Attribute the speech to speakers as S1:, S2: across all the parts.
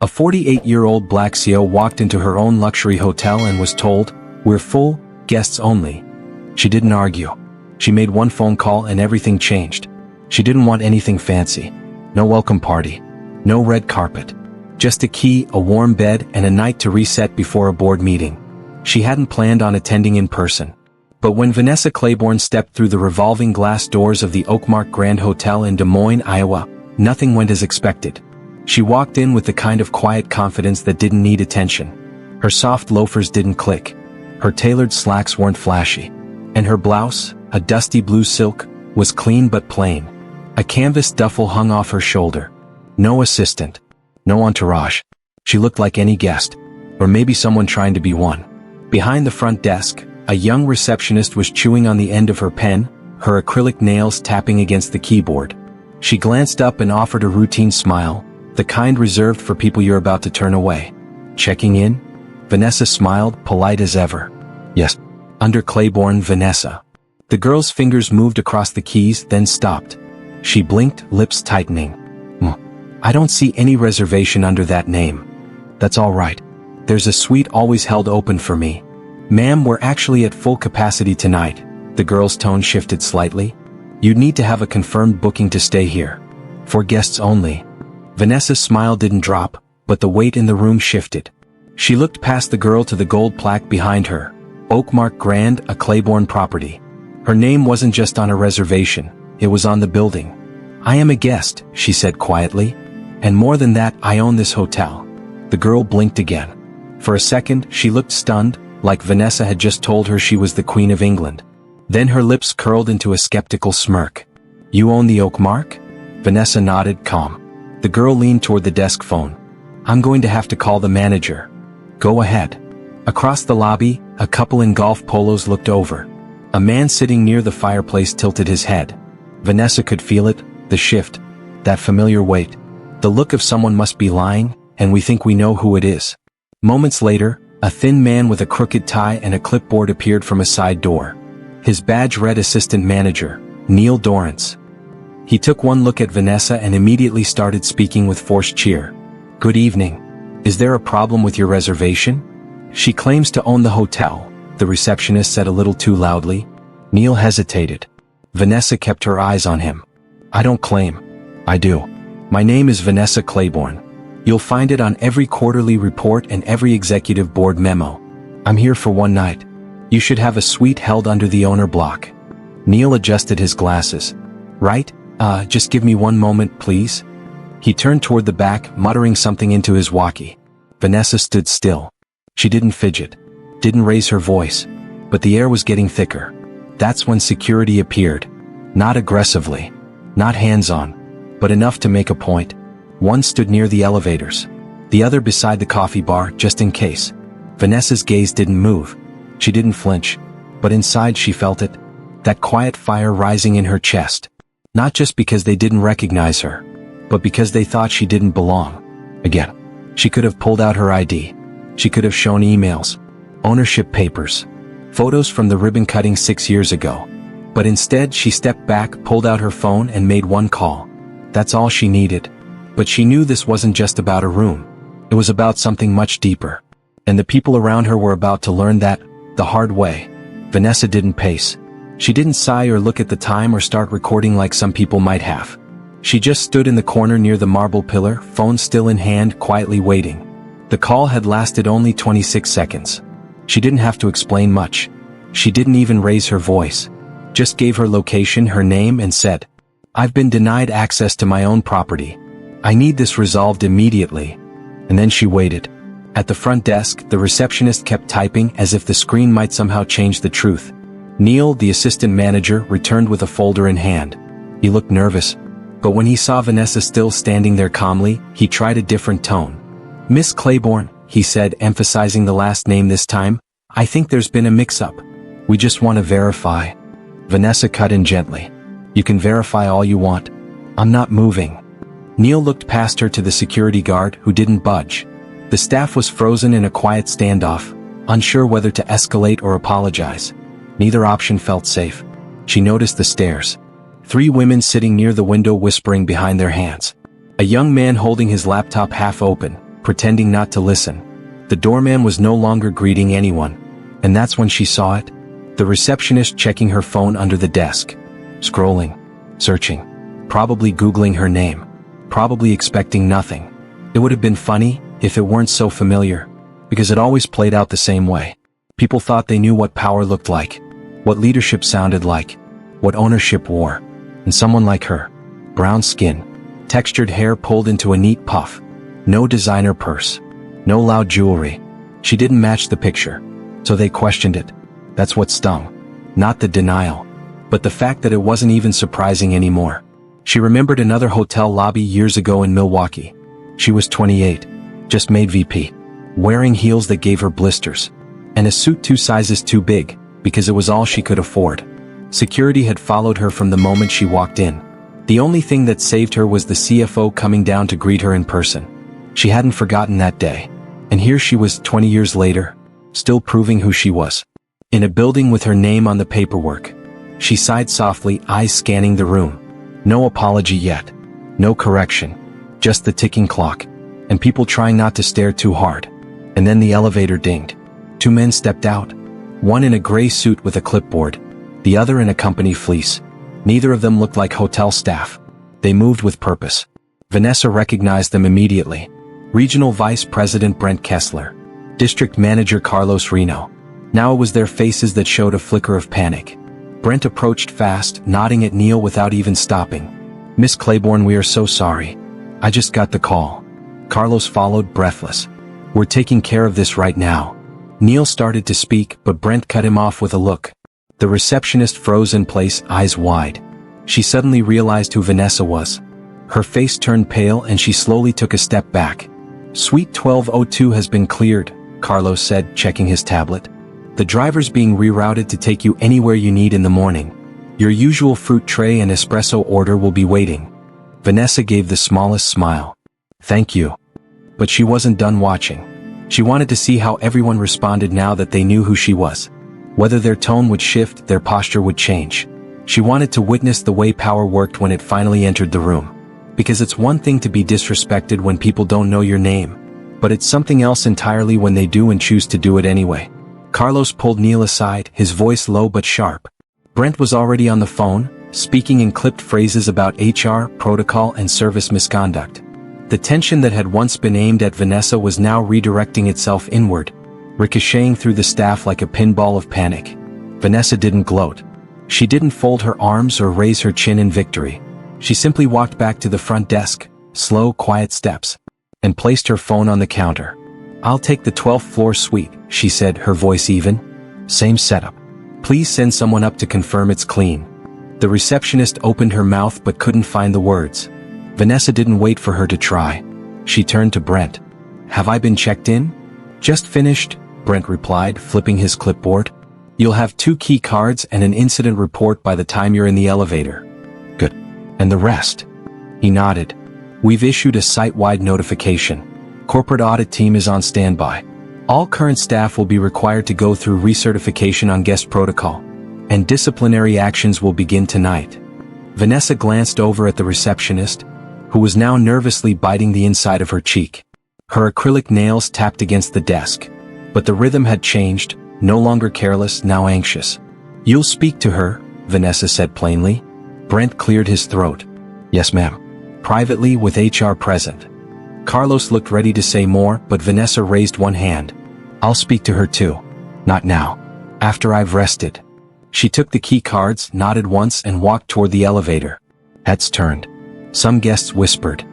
S1: A 48-year-old black CEO walked into her own luxury hotel and was told, "We're full, guests only." She didn't argue. She made one phone call and everything changed. She didn't want anything fancy. No welcome party. No red carpet. Just a key, a warm bed, and a night to reset before a board meeting. She hadn't planned on attending in person. But when Vanessa Clayborne stepped through the revolving glass doors of the Oakmark Grand Hotel in Des Moines, Iowa, nothing went as expected. She walked in with the kind of quiet confidence that didn't need attention. Her soft loafers didn't click. Her tailored slacks weren't flashy. And her blouse, a dusty blue silk, was clean but plain. A canvas duffel hung off her shoulder. No assistant. No entourage. She looked like any guest. Or maybe someone trying to be one. Behind the front desk, a young receptionist was chewing on the end of her pen, her acrylic nails tapping against the keyboard. She glanced up and offered a routine smile, the kind reserved for people you're about to turn away. "Checking in?" Vanessa smiled, polite as ever. "Yes." Under Clayborne, Vanessa. The girl's fingers moved across the keys, then stopped. She blinked, lips tightening. "I don't see any reservation under that name." "That's all right. There's a suite always held open for me." "Ma'am, we're actually at full capacity tonight." The girl's tone shifted slightly. "You'd need to have a confirmed booking to stay here. For guests only." Vanessa's smile didn't drop, but the weight in the room shifted. She looked past the girl to the gold plaque behind her. Oakmark Grand, a Clayborne property. Her name wasn't just on a reservation, it was on the building. "I am a guest," she said quietly. "And more than that, I own this hotel." The girl blinked again. For a second, she looked stunned, like Vanessa had just told her she was the Queen of England. Then her lips curled into a skeptical smirk. "You own the Oakmark?" Vanessa nodded, calm. The girl leaned toward the desk phone. "I'm going to have to call the manager." "Go ahead." Across the lobby, a couple in golf polos looked over. A man sitting near the fireplace tilted his head. Vanessa could feel it, the shift, that familiar weight. The look of someone must be lying, and we think we know who it is. Moments later, a thin man with a crooked tie and a clipboard appeared from a side door. His badge read Assistant Manager, Neil Dorrance. He took one look at Vanessa and immediately started speaking with forced cheer. "Good evening. Is there a problem with your reservation?" "She claims to own the hotel," the receptionist said a little too loudly. Neil hesitated. Vanessa kept her eyes on him. "I don't claim. I do. My name is Vanessa Clayborne. You'll find it on every quarterly report and every executive board memo. I'm here for one night. You should have a suite held under the owner block." Neil adjusted his glasses. "Right? Just give me one moment, please." He turned toward the back, muttering something into his walkie. Vanessa stood still. She didn't fidget, didn't raise her voice, but the air was getting thicker. That's when security appeared. Not aggressively, not hands-on, but enough to make a point. One stood near the elevators, the other beside the coffee bar, just in case. Vanessa's gaze didn't move. She didn't flinch, but inside she felt it, that quiet fire rising in her chest. Not just because they didn't recognize her, but because they thought she didn't belong. Again, she could have pulled out her ID. She could have shown emails, ownership papers, photos from the ribbon cutting 6 years ago. But instead she stepped back, pulled out her phone and made one call. That's all she needed. But she knew this wasn't just about a room. It was about something much deeper. And the people around her were about to learn that, the hard way. Vanessa didn't pace. She didn't sigh or look at the time or start recording like some people might have. She just stood in the corner near the marble pillar, phone still in hand, quietly waiting. The call had lasted only 26 seconds. She didn't have to explain much. She didn't even raise her voice. Just gave her location, her name, and said, "I've been denied access to my own property. I need this resolved immediately." And then she waited. At the front desk, the receptionist kept typing as if the screen might somehow change the truth. Neil, the assistant manager, returned with a folder in hand. He looked nervous. But when he saw Vanessa still standing there calmly, he tried a different tone. "Miss Clayborne," he said, emphasizing the last name this time, "I think there's been a mix-up. We just want to verify." Vanessa cut in gently. "You can verify all you want. I'm not moving." Neil looked past her to the security guard, who didn't budge. The staff was frozen in a quiet standoff, unsure whether to escalate or apologize. Neither option felt safe. She noticed the stairs. 3 women sitting near the window whispering behind their hands. A young man holding his laptop half open, pretending not to listen. The doorman was no longer greeting anyone. And that's when she saw it. The receptionist checking her phone under the desk. Scrolling. Searching. Probably Googling her name. Probably expecting nothing. It would have been funny if it weren't so familiar, because it always played out the same way. People thought they knew what power looked like, what leadership sounded like, what ownership wore. And someone like her. Brown skin. Textured hair pulled into a neat puff. No designer purse. No loud jewelry. She didn't match the picture. So they questioned it. That's what stung. Not the denial, but the fact that it wasn't even surprising anymore. She remembered another hotel lobby years ago in Milwaukee. She was 28, just made VP, wearing heels that gave her blisters, and a suit 2 sizes too big, because it was all she could afford. Security had followed her from the moment she walked in. The only thing that saved her was the CFO coming down to greet her in person. She hadn't forgotten that day. And here she was 20 years later, still proving who she was. In a building with her name on the paperwork. She sighed softly, eyes scanning the room. No apology yet. No correction. Just the ticking clock. And people trying not to stare too hard. And then the elevator dinged. 2 men stepped out. One in a gray suit with a clipboard. The other in a company fleece. Neither of them looked like hotel staff. They moved with purpose. Vanessa recognized them immediately. Regional Vice President Brent Kessler. District Manager Carlos Reno. Now it was their faces that showed a flicker of panic. Brent approached fast, nodding at Neil without even stopping. "Miss Clayborne, we are so sorry. I just got the call." Carlos followed, breathless. "We're taking care of this right now." Neil started to speak, but Brent cut him off with a look. The receptionist froze in place, eyes wide. She suddenly realized who Vanessa was. Her face turned pale and she slowly took a step back. "Suite 1202 has been cleared," Carlos said, checking his tablet. "The driver's being rerouted to take you anywhere you need in the morning. Your usual fruit tray and espresso order will be waiting." Vanessa gave the smallest smile. "Thank you." But she wasn't done watching. She wanted to see how everyone responded now that they knew who she was. Whether their tone would shift, their posture would change. She wanted to witness the way power worked when it finally entered the room. Because it's one thing to be disrespected when people don't know your name, but it's something else entirely when they do and choose to do it anyway. Carlos pulled Neil aside, his voice low but sharp. Brent was already on the phone, speaking in clipped phrases about HR, protocol, and service misconduct. The tension that had once been aimed at Vanessa was now redirecting itself inward, ricocheting through the staff like a pinball of panic. Vanessa didn't gloat. She didn't fold her arms or raise her chin in victory. She simply walked back to the front desk, slow, quiet steps, and placed her phone on the counter. "I'll take the 12th floor suite," she said, her voice even. "Same setup. Please send someone up to confirm it's clean." The receptionist opened her mouth but couldn't find the words. Vanessa didn't wait for her to try. She turned to Brent. "Have I been checked in?" "Just finished," Brent replied, flipping his clipboard. "You'll have 2 key cards and an incident report by the time you're in the elevator." "Good. And the rest?" He nodded. "We've issued a site-wide notification. Corporate audit team is on standby. All current staff will be required to go through recertification on guest protocol, and disciplinary actions will begin tonight." Vanessa glanced over at the receptionist, who was now nervously biting the inside of her cheek. Her acrylic nails tapped against the desk. But the rhythm had changed, no longer careless, now anxious. "You'll speak to her," Vanessa said plainly. Brent cleared his throat. "Yes, ma'am. Privately with HR present." Carlos looked ready to say more, but Vanessa raised one hand. "I'll speak to her too. Not now. After I've rested." She took the key cards, nodded once, and walked toward the elevator. Heads turned. Some guests whispered.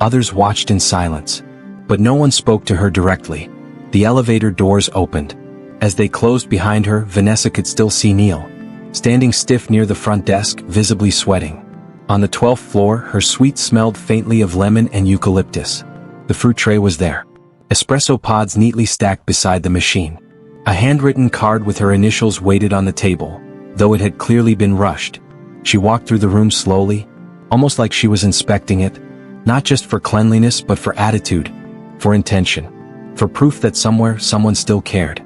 S1: Others watched in silence. But no one spoke to her directly. The elevator doors opened. As they closed behind her, Vanessa could still see Neil, standing stiff near the front desk, visibly sweating. On the 12th floor, her suite smelled faintly of lemon and eucalyptus. The fruit tray was there. Espresso pods neatly stacked beside the machine. A handwritten card with her initials waited on the table, though it had clearly been rushed. She walked through the room slowly, almost like she was inspecting it, not just for cleanliness but for attitude, for intention, for proof that somewhere someone still cared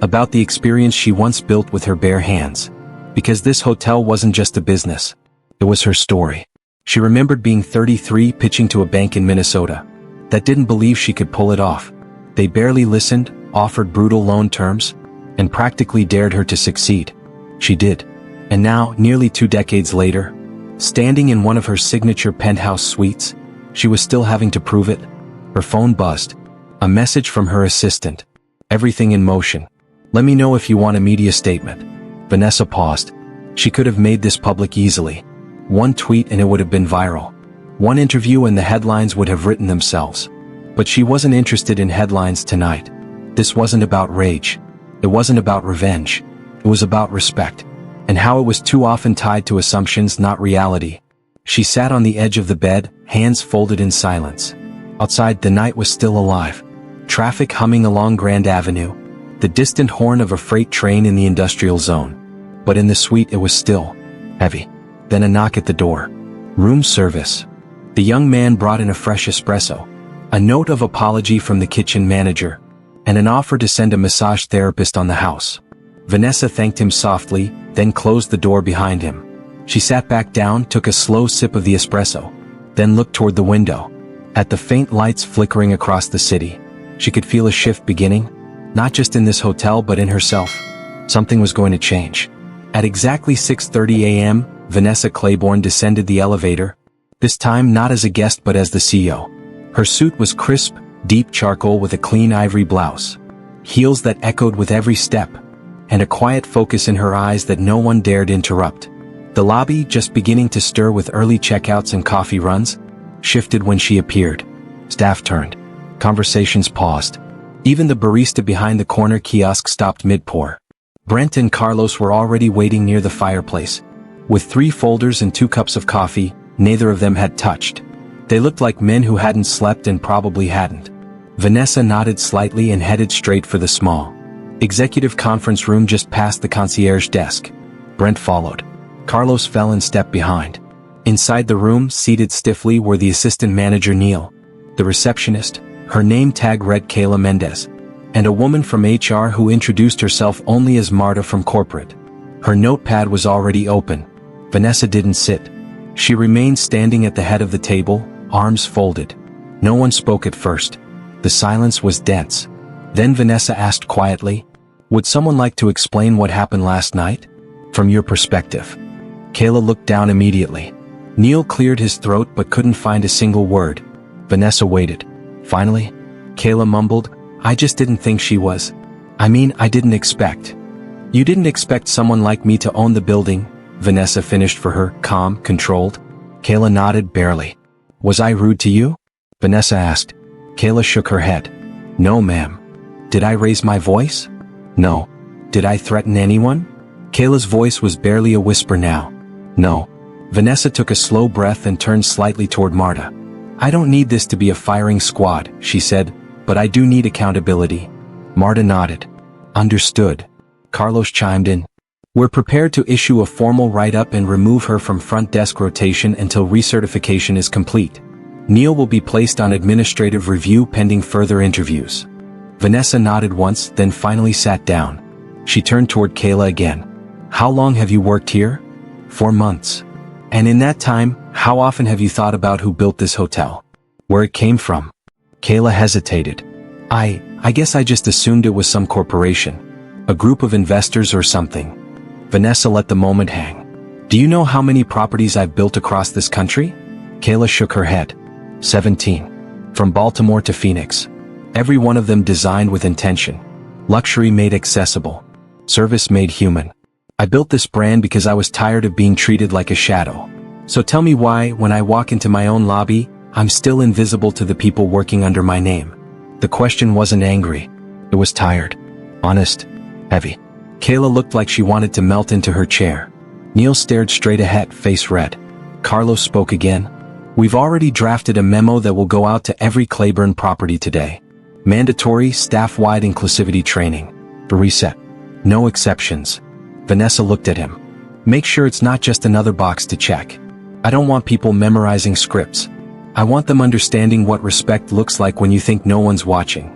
S1: about the experience she once built with her bare hands. Because this hotel wasn't just a business. It was her story. She remembered being 33, pitching to a bank in Minnesota, that didn't believe she could pull it off. They barely listened, offered brutal loan terms, and practically dared her to succeed. She did. And now, nearly 2 decades later, standing in one of her signature penthouse suites, she was still having to prove it. Her phone buzzed. A message from her assistant. Everything in motion. Let me know if you want a media statement. Vanessa paused. She could have made this public easily. One tweet and it would have been viral. One interview and the headlines would have written themselves. But she wasn't interested in headlines tonight. This wasn't about rage. It wasn't about revenge. It was about respect. And how it was too often tied to assumptions, not reality. She sat on the edge of the bed, hands folded in silence. Outside, the night was still alive. Traffic humming along Grand Avenue. The distant horn of a freight train in the industrial zone. But in the suite it was still. Heavy. Then a knock at the door. Room service. The young man brought in a fresh espresso. A note of apology from the kitchen manager. And an offer to send a massage therapist on the house. Vanessa thanked him softly, then closed the door behind him. She sat back down, took a slow sip of the espresso, then looked toward the window. At the faint lights flickering across the city, she could feel a shift beginning, not just in this hotel but in herself. Something was going to change. At exactly 6:30 a.m., Vanessa Clayborne descended the elevator, this time not as a guest but as the CEO. Her suit was crisp, deep charcoal with a clean ivory blouse, heels that echoed with every step, and a quiet focus in her eyes that no one dared interrupt. The lobby, just beginning to stir with early checkouts and coffee runs, shifted when she appeared. Staff turned. Conversations paused. Even the barista behind the corner kiosk stopped mid-pour. Brent and Carlos were already waiting near the fireplace. With 3 folders and 2 cups of coffee, neither of them had touched. They looked like men who hadn't slept and probably hadn't. Vanessa nodded slightly and headed straight for the small executive conference room just past the concierge desk. Brent followed. Carlos fell in step behind. Inside the room, seated stiffly, were the assistant manager Neil, the receptionist, her name tag read Kayla Mendez, and a woman from HR who introduced herself only as Marta from corporate. Her notepad was already open. Vanessa didn't sit. She remained standing at the head of the table, arms folded. No one spoke at first. The silence was dense. Then Vanessa asked quietly, "Would someone like to explain what happened last night? From your perspective?" Kayla looked down immediately. Neil cleared his throat but couldn't find a single word. Vanessa waited. Finally, Kayla mumbled, "I just didn't think she was. I didn't expect." "You didn't expect someone like me to own the building," Vanessa finished for her, calm, controlled. Kayla nodded barely. "Was I rude to you?" Vanessa asked. Kayla shook her head. "No, ma'am." "Did I raise my voice?" "No." "Did I threaten anyone?" Kayla's voice was barely a whisper now. "No." Vanessa took a slow breath and turned slightly toward Marta. "I don't need this to be a firing squad," she said, "but I do need accountability." Marta nodded. "Understood." Carlos chimed in. "We're prepared to issue a formal write-up and remove her from front desk rotation until recertification is complete. Neil will be placed on administrative review pending further interviews." Vanessa nodded once, then finally sat down. She turned toward Kayla again. "How long have you worked here?" 4 months. "And in that time, how often have you thought about who built this hotel? Where it came from?" Kayla hesitated. I guess I just assumed it was some corporation. A group of investors or something." Vanessa let the moment hang. "Do you know how many properties I've built across this country?" Kayla shook her head. 17. From Baltimore to Phoenix. Every one of them designed with intention. Luxury made accessible. Service made human. I built this brand because I was tired of being treated like a shadow. So tell me why, when I walk into my own lobby, I'm still invisible to the people working under my name. The question wasn't angry. It was tired. Honest. Heavy. Kayla looked like she wanted to melt into her chair. Neil stared straight ahead, face red. Carlos spoke again. "We've already drafted a memo that will go out to every Clayborne property today. Mandatory, staff-wide inclusivity training. For reset. No exceptions." Vanessa looked at him. "Make sure it's not just another box to check. I don't want people memorizing scripts. I want them understanding what respect looks like when you think no one's watching."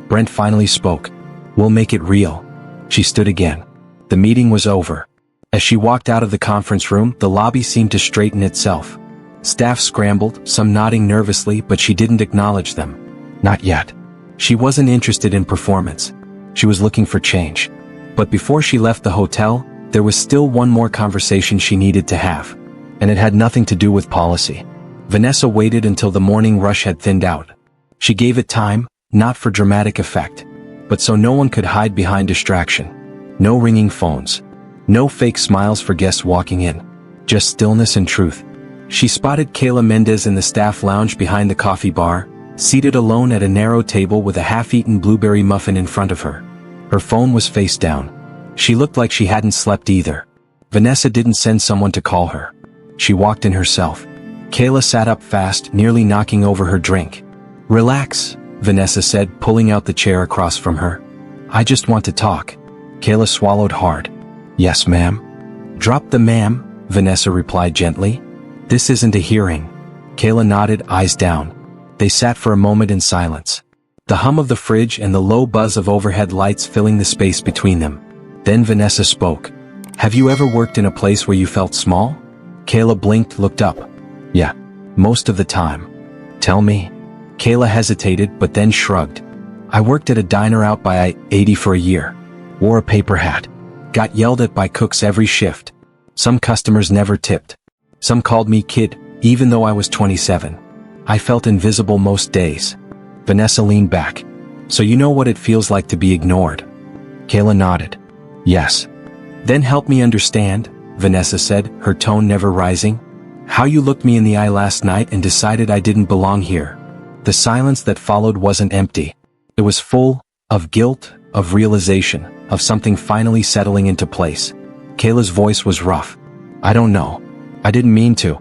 S1: Brent finally spoke. "We'll make it real." She stood again. The meeting was over. As she walked out of the conference room, the lobby seemed to straighten itself. Staff scrambled, some nodding nervously, but she didn't acknowledge them. Not yet. She wasn't interested in performance. She was looking for change. But before she left the hotel, there was still one more conversation she needed to have. And it had nothing to do with policy. Vanessa waited until the morning rush had thinned out. She gave it time, not for dramatic effect, but so no one could hide behind distraction. No ringing phones. No fake smiles for guests walking in. Just stillness and truth. She spotted Kayla Mendez in the staff lounge behind the coffee bar, seated alone at a narrow table with a half-eaten blueberry muffin in front of her. Her phone was face down. She looked like she hadn't slept either. Vanessa didn't send someone to call her. She walked in herself. Kayla sat up fast, nearly knocking over her drink. "Relax," Vanessa said, pulling out the chair across from her. "I just want to talk." Kayla swallowed hard. "Yes, ma'am." "Drop the ma'am," Vanessa replied gently. "This isn't a hearing." Kayla nodded, eyes down. They sat for a moment in silence. The hum of the fridge and the low buzz of overhead lights filling the space between them. Then Vanessa spoke. "Have you ever worked in a place where you felt small?" Kayla blinked, looked up. "Yeah, most of the time." "Tell me." Kayla hesitated, but then shrugged. "I worked at a diner out by I-80 for a year. Wore a paper hat. Got yelled at by cooks every shift. Some customers never tipped. Some called me kid, even though I was 27. I felt invisible most days." Vanessa leaned back. "So you know what it feels like to be ignored?" Kayla nodded. "Yes." "Then help me understand," Vanessa said, her tone never rising. "How you looked me in the eye last night and decided I didn't belong here." The silence that followed wasn't empty. It was full of guilt, of realization, of something finally settling into place. Kayla's voice was rough. "I don't know. I didn't mean to.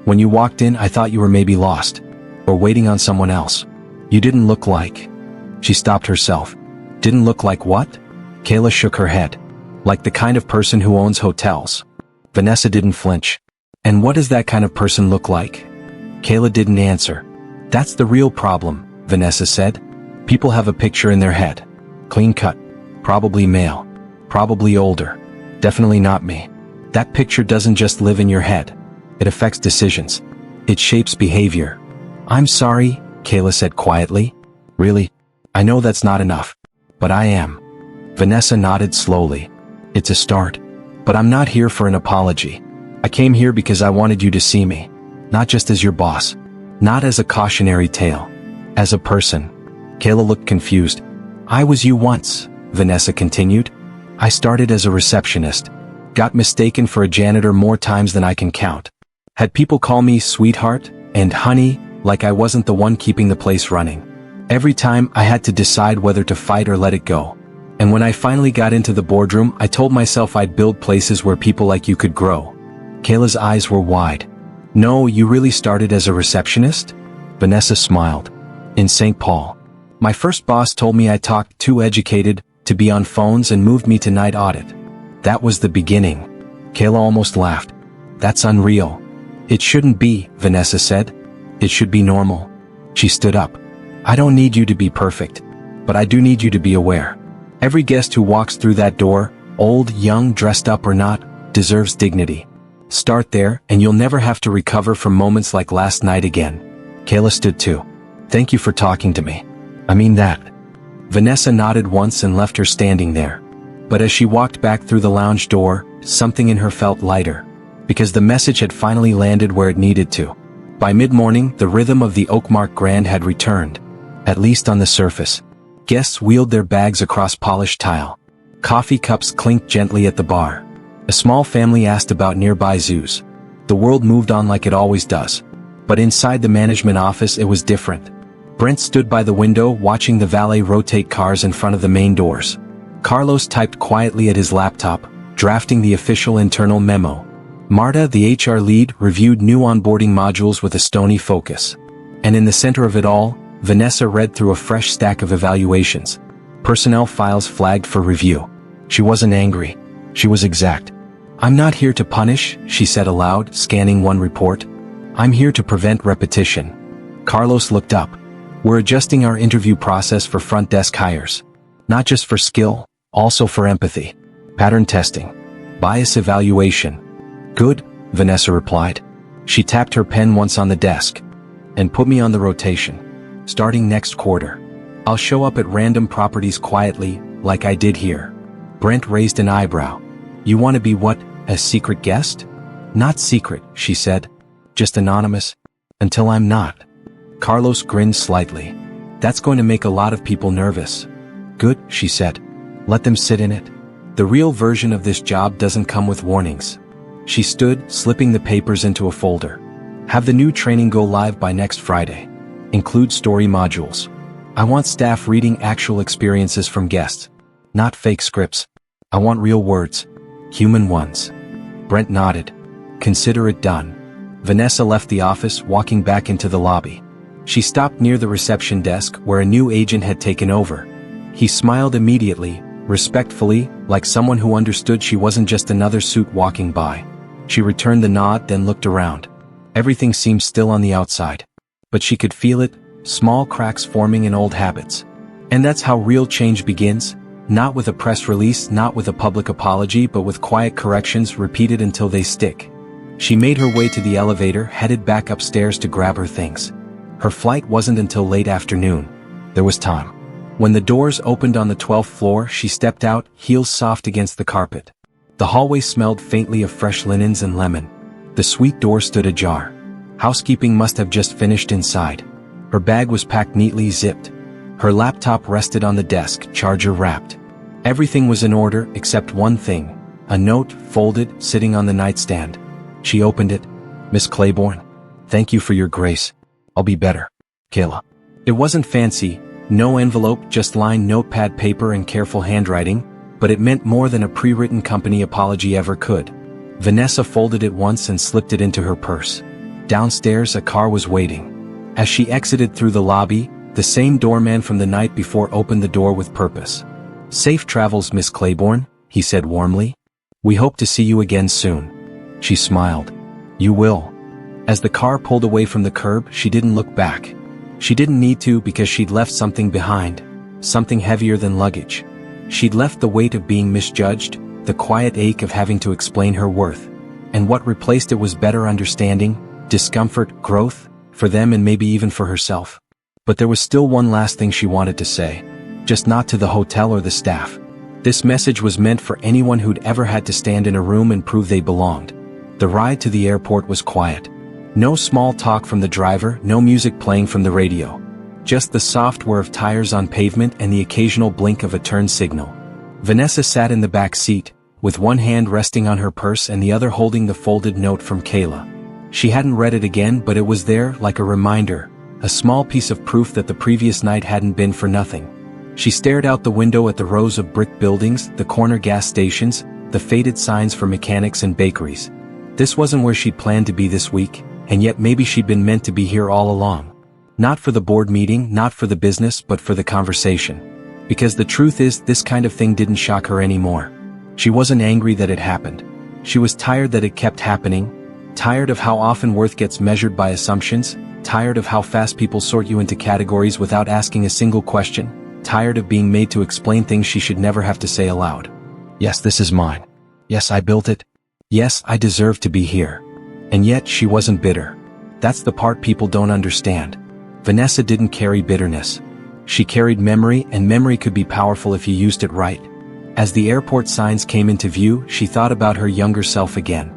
S1: When you walked in, I thought you were maybe lost. Or waiting on someone else. You didn't look like..." She stopped herself. "Didn't look like what?" Kayla shook her head. "Like the kind of person who owns hotels." Vanessa didn't flinch. "And what does that kind of person look like?" Kayla didn't answer. "That's the real problem," Vanessa said. "People have a picture in their head. Clean cut. Probably male. Probably older. Definitely not me. That picture doesn't just live in your head. It affects decisions. It shapes behavior." "I'm sorry," Kayla said quietly. "Really? I know that's not enough. But I am." Vanessa nodded slowly. "It's a start. But I'm not here for an apology. I came here because I wanted you to see me. Not just as your boss. Not as a cautionary tale. As a person." Kayla looked confused. "I was you once," Vanessa continued. "I started as a receptionist. Got mistaken for a janitor more times than I can count. Had people call me sweetheart and honey, like I wasn't the one keeping the place running. Every time I had to decide whether to fight or let it go. And when I finally got into the boardroom, I told myself I'd build places where people like you could grow." Kayla's eyes were wide. "No, you really started as a receptionist?" Vanessa smiled. "In St. Paul. My first boss told me I talked too educated to be on phones and moved me to night audit. That was the beginning." Kayla almost laughed. "That's unreal." "It shouldn't be," Vanessa said. "It should be normal." She stood up. "I don't need you to be perfect. But I do need you to be aware. Every guest who walks through that door, old, young, dressed up or not, deserves dignity. Start there, and you'll never have to recover from moments like last night again." Kayla stood too. "Thank you for talking to me. I mean that." Vanessa nodded once and left her standing there. But as she walked back through the lounge door, something in her felt lighter. Because the message had finally landed where it needed to. By mid-morning, the rhythm of the Oakmark Grand had returned. At least on the surface. Guests wheeled their bags across polished tile. Coffee cups clinked gently at the bar. A small family asked about nearby zoos. The world moved on like it always does. But inside the management office it was different. Brent stood by the window watching the valet rotate cars in front of the main doors. Carlos typed quietly at his laptop, drafting the official internal memo. Marta, the HR lead, reviewed new onboarding modules with a stony focus. And in the center of it all, Vanessa read through a fresh stack of evaluations. Personnel files flagged for review. She wasn't angry. She was exact. "I'm not here to punish," she said aloud, scanning one report. "I'm here to prevent repetition." Carlos looked up. "We're adjusting our interview process for front desk hires. Not just for skill, also for empathy. Pattern testing. Bias evaluation." "Good," Vanessa replied. She tapped her pen once on the desk. "And put me on the rotation." Starting next quarter. I'll show up at random properties quietly, like I did here. Brent raised an eyebrow. You want to be what, a secret guest? Not secret, she said. Just anonymous. Until I'm not. Carlos grinned slightly. That's going to make a lot of people nervous. Good, she said. Let them sit in it. The real version of this job doesn't come with warnings. She stood, slipping the papers into a folder. Have the new training go live by next Friday. Include story modules. I want staff reading actual experiences from guests. Not fake scripts. I want real words. Human ones. Brent nodded. Consider it done. Vanessa left the office, walking back into the lobby. She stopped near the reception desk where a new agent had taken over. He smiled immediately, respectfully, like someone who understood she wasn't just another suit walking by. She returned the nod, then looked around. Everything seemed still on the outside. But she could feel it, small cracks forming in old habits. And that's how real change begins, not with a press release, not with a public apology, but with quiet corrections repeated until they stick. She made her way to the elevator, headed back upstairs to grab her things. Her flight wasn't until late afternoon. There was time. When the doors opened on the 12th floor, she stepped out, heels soft against the carpet. The hallway smelled faintly of fresh linens and lemon. The suite door stood ajar. Housekeeping must have just finished inside. Her bag was packed neatly zipped. Her laptop rested on the desk, charger wrapped. Everything was in order except one thing, a note, folded, sitting on the nightstand. She opened it. Miss Clayborne. Thank you for your grace. I'll be better. Kayla. It wasn't fancy, no envelope, just lined notepad paper and careful handwriting, but it meant more than a pre-written company apology ever could. Vanessa folded it once and slipped it into her purse. Downstairs, a car was waiting. As she exited through the lobby, the same doorman from the night before opened the door with purpose. Safe travels, Miss Clayborne, he said warmly. We hope to see you again soon. She smiled. You will. As the car pulled away from the curb, she didn't look back. She didn't need to because she'd left something behind, something heavier than luggage. She'd left the weight of being misjudged, the quiet ache of having to explain her worth. And what replaced it was better understanding, discomfort, growth, for them and maybe even for herself. But there was still one last thing she wanted to say, just not to the hotel or the staff. This message was meant for anyone who'd ever had to stand in a room and prove they belonged. The ride to the airport was quiet. No small talk from the driver, no music playing from the radio. Just the soft whir of tires on pavement and the occasional blink of a turn signal. Vanessa sat in the back seat, with one hand resting on her purse and the other holding the folded note from Kayla. She hadn't read it again, but it was there, like a reminder, a small piece of proof that the previous night hadn't been for nothing. She stared out the window at the rows of brick buildings, the corner gas stations, the faded signs for mechanics and bakeries. This wasn't where she'd planned to be this week, and yet maybe she'd been meant to be here all along. Not for the board meeting, not for the business, but for the conversation. Because the truth is, this kind of thing didn't shock her anymore. She wasn't angry that it happened. She was tired that it kept happening. Tired of how often worth gets measured by assumptions, tired of how fast people sort you into categories without asking a single question, tired of being made to explain things she should never have to say aloud. Yes, this is mine. Yes, I built it. Yes, I deserve to be here. And yet she wasn't bitter. That's the part people don't understand. Vanessa didn't carry bitterness. She carried memory, and memory could be powerful if you used it right. As the airport signs came into view, she thought about her younger self again.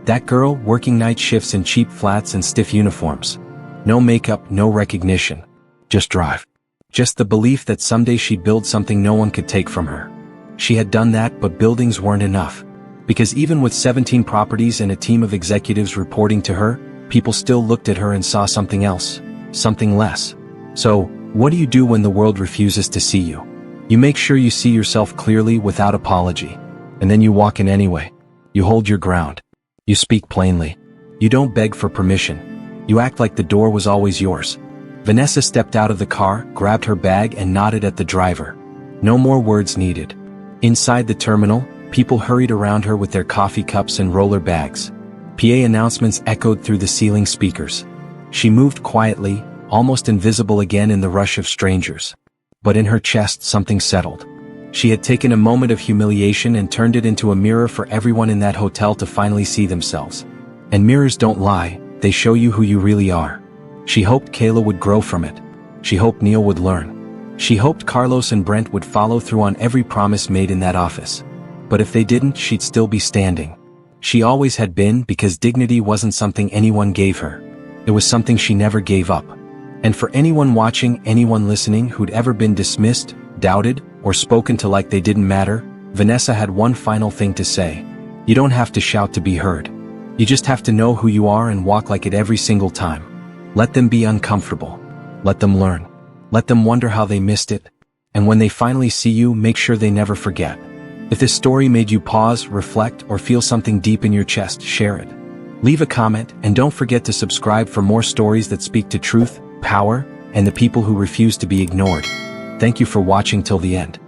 S1: That girl, working night shifts in cheap flats and stiff uniforms. No makeup, no recognition. Just drive. Just the belief that someday she'd build something no one could take from her. She had done that, but buildings weren't enough. Because even with 17 properties and a team of executives reporting to her, people still looked at her and saw something else, something less. So, what do you do when the world refuses to see you? You make sure you see yourself clearly without apology. And then you walk in anyway. You hold your ground. You speak plainly. You don't beg for permission. You act like the door was always yours. Vanessa stepped out of the car, grabbed her bag and nodded at the driver. No more words needed. Inside the terminal, people hurried around her with their coffee cups and roller bags. PA announcements echoed through the ceiling speakers. She moved quietly, almost invisible again in the rush of strangers. But in her chest something settled. She had taken a moment of humiliation and turned it into a mirror for everyone in that hotel to finally see themselves. And mirrors don't lie, they show you who you really are. She hoped Kayla would grow from it. She hoped Neil would learn. She hoped Carlos and Brent would follow through on every promise made in that office. But if they didn't, she'd still be standing. She always had been, because dignity wasn't something anyone gave her. It was something she never gave up. And for anyone watching, anyone listening who'd ever been dismissed, doubted, or spoken to like they didn't matter, Vanessa had one final thing to say. You don't have to shout to be heard. You just have to know who you are and walk like it every single time. Let them be uncomfortable. Let them learn. Let them wonder how they missed it. And when they finally see you, make sure they never forget. If this story made you pause, reflect, or feel something deep in your chest, share it. Leave a comment, and don't forget to subscribe for more stories that speak to truth, power, and the people who refuse to be ignored. Thank you for watching till the end.